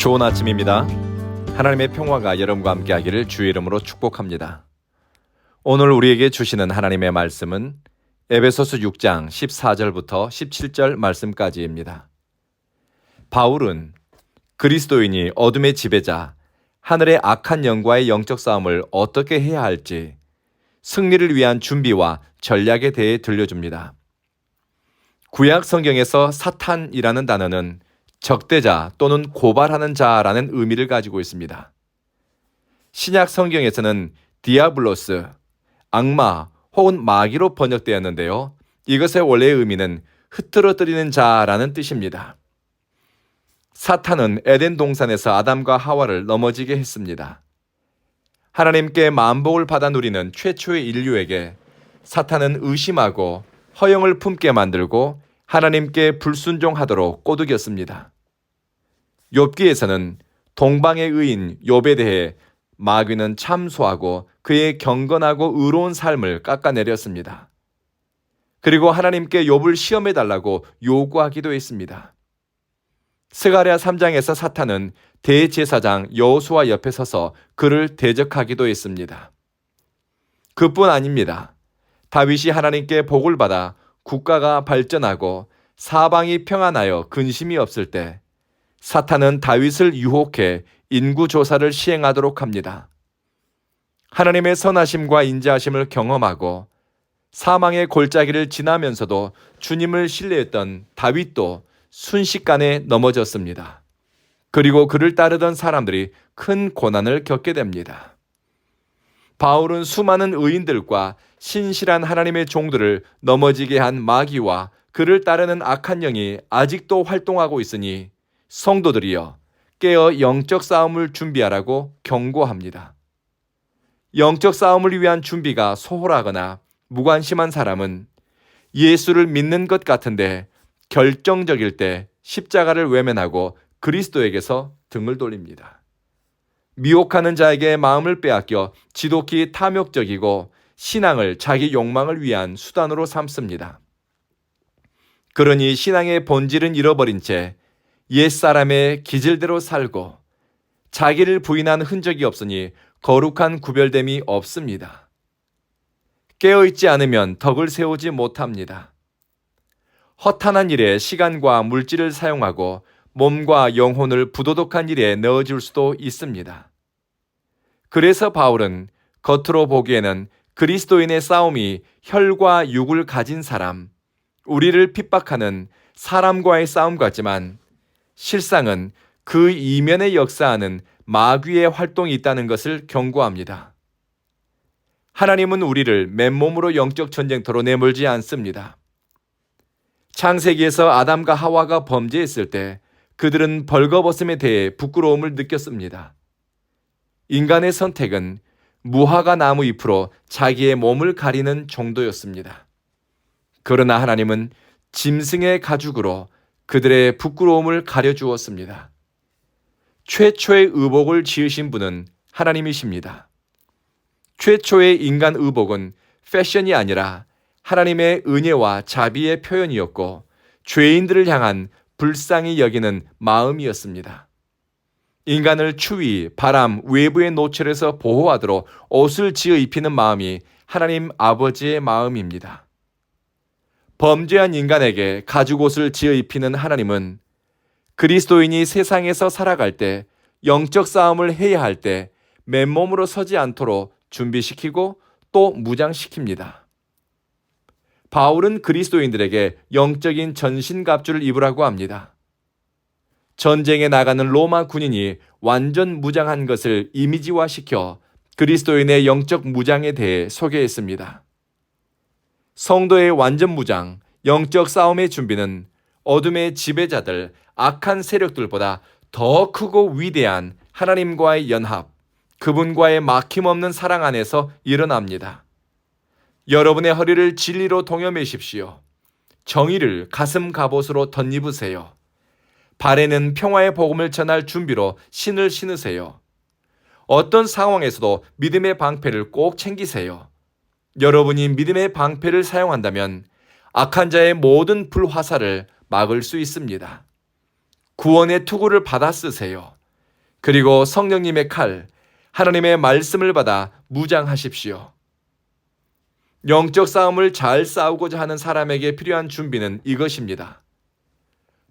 좋은 아침입니다. 하나님의 평화가 여러분과 함께하기를 주의 이름으로 축복합니다. 오늘 우리에게 주시는 하나님의 말씀은 에베소서 6장 14절부터 17절 말씀까지입니다. 바울은 그리스도인이 어둠의 지배자, 하늘의 악한 영과의 영적 싸움을 어떻게 해야 할지 승리를 위한 준비와 전략에 대해 들려줍니다. 구약 성경에서 사탄이라는 단어는 적대자 또는 고발하는 자라는 의미를 가지고 있습니다. 신약 성경에서는 디아블로스, 악마 혹은 마귀로 번역되었는데요. 이것의 원래의 의미는 흐트러뜨리는 자라는 뜻입니다. 사탄은 에덴 동산에서 아담과 하와를 넘어지게 했습니다. 하나님께 만복을 받아 누리는 최초의 인류에게 사탄은 의심하고 허영을 품게 만들고 하나님께 불순종하도록 꼬드겼습니다. 욥기에서는 동방의 의인 욥에 대해 마귀는 참소하고 그의 경건하고 의로운 삶을 깎아내렸습니다. 그리고 하나님께 욥을 시험해달라고 요구하기도 했습니다. 스가랴 3장에서 사탄은 대제사장 여호수아 옆에 서서 그를 대적하기도 했습니다. 그뿐 아닙니다. 다윗이 하나님께 복을 받아 국가가 발전하고 사방이 평안하여 근심이 없을 때 사탄은 다윗을 유혹해 인구조사를 시행하도록 합니다. 하나님의 선하심과 인자하심을 경험하고 사망의 골짜기를 지나면서도 주님을 신뢰했던 다윗도 순식간에 넘어졌습니다. 그리고 그를 따르던 사람들이 큰 고난을 겪게 됩니다. 바울은 수많은 의인들과 신실한 하나님의 종들을 넘어지게 한 마귀와 그를 따르는 악한 영이 아직도 활동하고 있으니 성도들이여 깨어 영적 싸움을 준비하라고 경고합니다. 영적 싸움을 위한 준비가 소홀하거나 무관심한 사람은 예수를 믿는 것 같은데 결정적일 때 십자가를 외면하고 그리스도에게서 등을 돌립니다. 미혹하는 자에게 마음을 빼앗겨 지독히 탐욕적이고 신앙을 자기 욕망을 위한 수단으로 삼습니다. 그러니 신앙의 본질은 잃어버린 채 옛사람의 기질대로 살고 자기를 부인한 흔적이 없으니 거룩한 구별됨이 없습니다. 깨어있지 않으면 덕을 세우지 못합니다. 허탄한 일에 시간과 물질을 사용하고 몸과 영혼을 부도덕한 일에 넣어줄 수도 있습니다. 그래서 바울은 겉으로 보기에는 그리스도인의 싸움이 혈과 육을 가진 사람, 우리를 핍박하는 사람과의 싸움 같지만 실상은 그 이면에 역사하는 마귀의 활동이 있다는 것을 경고합니다. 하나님은 우리를 맨몸으로 영적 전쟁터로 내몰지 않습니다. 창세기에서 아담과 하와가 범죄했을 때 그들은 벌거벗음에 대해 부끄러움을 느꼈습니다. 인간의 선택은 무화과 나무 잎으로 자기의 몸을 가리는 정도였습니다. 그러나 하나님은 짐승의 가죽으로 그들의 부끄러움을 가려주었습니다. 최초의 의복을 지으신 분은 하나님이십니다. 최초의 인간 의복은 패션이 아니라 하나님의 은혜와 자비의 표현이었고 죄인들을 향한 불쌍히 여기는 마음이었습니다. 인간을 추위, 바람, 외부의 노출에서 보호하도록 옷을 지어 입히는 마음이 하나님 아버지의 마음입니다. 범죄한 인간에게 가죽옷을 지어 입히는 하나님은 그리스도인이 세상에서 살아갈 때 영적 싸움을 해야 할 때 맨몸으로 서지 않도록 준비시키고 또 무장시킵니다. 바울은 그리스도인들에게 영적인 전신갑주를 입으라고 합니다. 전쟁에 나가는 로마 군인이 완전 무장한 것을 이미지화시켜 그리스도인의 영적 무장에 대해 소개했습니다. 성도의 완전 무장, 영적 싸움의 준비는 어둠의 지배자들, 악한 세력들보다 더 크고 위대한 하나님과의 연합, 그분과의 막힘없는 사랑 안에서 일어납니다. 여러분의 허리를 진리로 동여매십시오. 정의를 가슴 갑옷으로 덧입으세요. 발에는 평화의 복음을 전할 준비로 신을 신으세요. 어떤 상황에서도 믿음의 방패를 꼭 챙기세요. 여러분이 믿음의 방패를 사용한다면 악한 자의 모든 불화살을 막을 수 있습니다. 구원의 투구를 받아 쓰세요. 그리고 성령님의 칼, 하나님의 말씀을 받아 무장하십시오. 영적 싸움을 잘 싸우고자 하는 사람에게 필요한 준비는 이것입니다.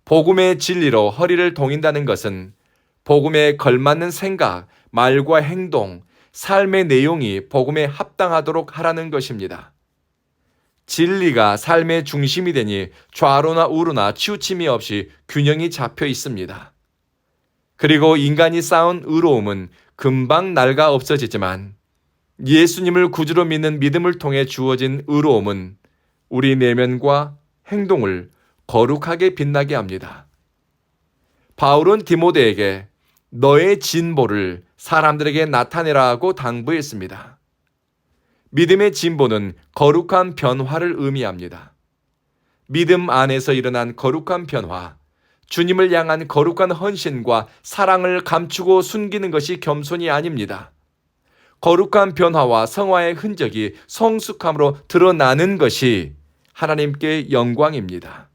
복음의 진리로 허리를 동인다는 것은 복음에 걸맞는 생각, 말과 행동, 삶의 내용이 복음에 합당하도록 하라는 것입니다. 진리가 삶의 중심이 되니 좌로나 우로나 치우침이 없이 균형이 잡혀 있습니다. 그리고 인간이 쌓은 의로움은 금방 낡아 없어지지만 예수님을 구주로 믿는 믿음을 통해 주어진 의로움은 우리 내면과 행동을 거룩하게 빛나게 합니다. 바울은 디모데에게 너의 진보를 사람들에게 나타내라고 당부했습니다. 믿음의 진보는 거룩한 변화를 의미합니다. 믿음 안에서 일어난 거룩한 변화, 주님을 향한 거룩한 헌신과 사랑을 감추고 숨기는 것이 겸손이 아닙니다. 거룩한 변화와 성화의 흔적이 성숙함으로 드러나는 것이 하나님께 영광입니다.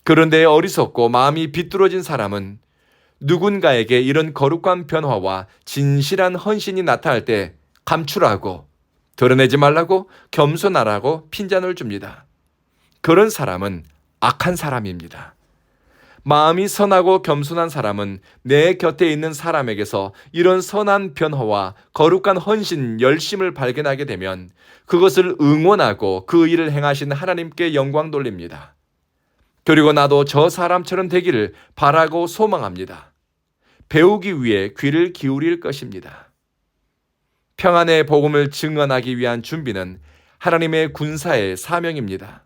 그런데 어리석고 마음이 비뚤어진 사람은 누군가에게 이런 거룩한 변화와 진실한 헌신이 나타날 때 감추라고, 드러내지 말라고, 겸손하라고 핀잔을 줍니다. 그런 사람은 악한 사람입니다. 마음이 선하고 겸손한 사람은 내 곁에 있는 사람에게서 이런 선한 변화와 거룩한 헌신, 열심을 발견하게 되면 그것을 응원하고 그 일을 행하신 하나님께 영광 돌립니다. 그리고 나도 저 사람처럼 되기를 바라고 소망합니다. 배우기 위해 귀를 기울일 것입니다. 평안의 복음을 증언하기 위한 준비는 하나님의 군사의 사명입니다.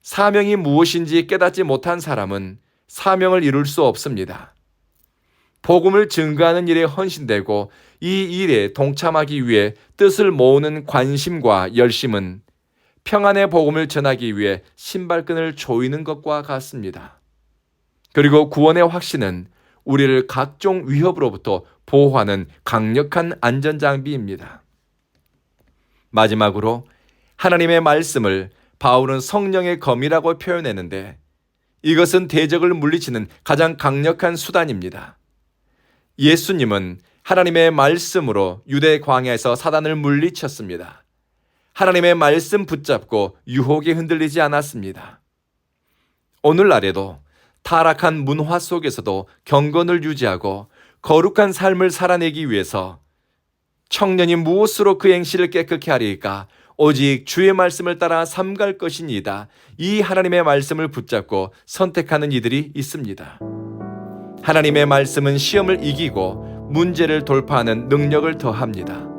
사명이 무엇인지 깨닫지 못한 사람은 사명을 이룰 수 없습니다. 복음을 증거하는 일에 헌신되고 이 일에 동참하기 위해 뜻을 모으는 관심과 열심은 평안의 복음을 전하기 위해 신발끈을 조이는 것과 같습니다. 그리고 구원의 확신은 우리를 각종 위협으로부터 보호하는 강력한 안전장비입니다. 마지막으로 하나님의 말씀을 바울은 성령의 검이라고 표현했는데 이것은 대적을 물리치는 가장 강력한 수단입니다. 예수님은 하나님의 말씀으로 유대 광야에서 사단을 물리쳤습니다. 하나님의 말씀 붙잡고 유혹에 흔들리지 않았습니다. 오늘날에도 타락한 문화 속에서도 경건을 유지하고 거룩한 삶을 살아내기 위해서 청년이 무엇으로 그 행실을 깨끗게 하리까? 오직 주의 말씀을 따라 삼갈 것이니이다. 이 하나님의 말씀을 붙잡고 선택하는 이들이 있습니다. 하나님의 말씀은 시험을 이기고 문제를 돌파하는 능력을 더합니다.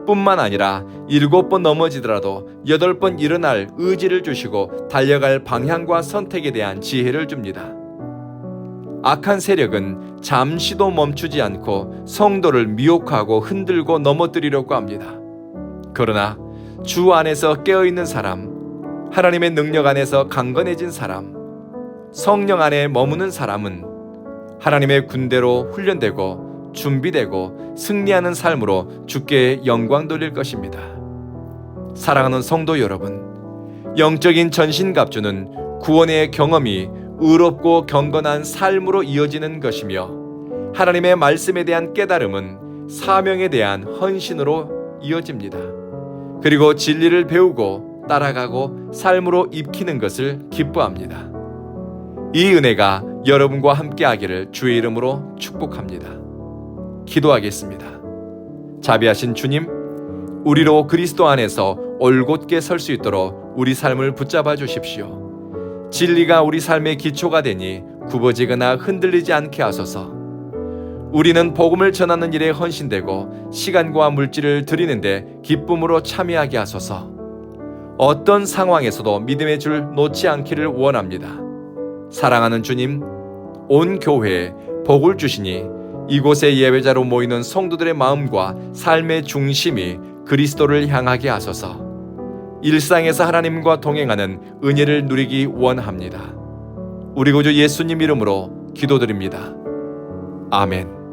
뿐만 아니라 7번 넘어지더라도 8번 일어날 의지를 주시고 달려갈 방향과 선택에 대한 지혜를 줍니다. 악한 세력은 잠시도 멈추지 않고 성도를 미혹하고 흔들고 넘어뜨리려고 합니다. 그러나 주 안에서 깨어있는 사람, 하나님의 능력 안에서 강건해진 사람, 성령 안에 머무는 사람은 하나님의 군대로 훈련되고 준비되고 승리하는 삶으로 주께 영광 돌릴 것입니다. 사랑하는 성도 여러분, 영적인 전신갑주는 구원의 경험이 의롭고 경건한 삶으로 이어지는 것이며 하나님의 말씀에 대한 깨달음은 사명에 대한 헌신으로 이어집니다. 그리고 진리를 배우고 따라가고 삶으로 입히는 것을 기뻐합니다. 이 은혜가 여러분과 함께하기를 주의 이름으로 축복합니다. 기도하겠습니다. 자비하신 주님, 우리로 그리스도 안에서 올곧게 설 수 있도록 우리 삶을 붙잡아 주십시오. 진리가 우리 삶의 기초가 되니 굽어지거나 흔들리지 않게 하소서. 우리는 복음을 전하는 일에 헌신되고 시간과 물질을 드리는데 기쁨으로 참여하게 하소서. 어떤 상황에서도 믿음의 줄 놓지 않기를 원합니다. 사랑하는 주님, 온 교회에 복을 주시니 이곳에 예배자로 모이는 성도들의 마음과 삶의 중심이 그리스도를 향하게 하소서. 일상에서 하나님과 동행하는 은혜를 누리기 원합니다. 우리 구주 예수님 이름으로 기도드립니다. 아멘.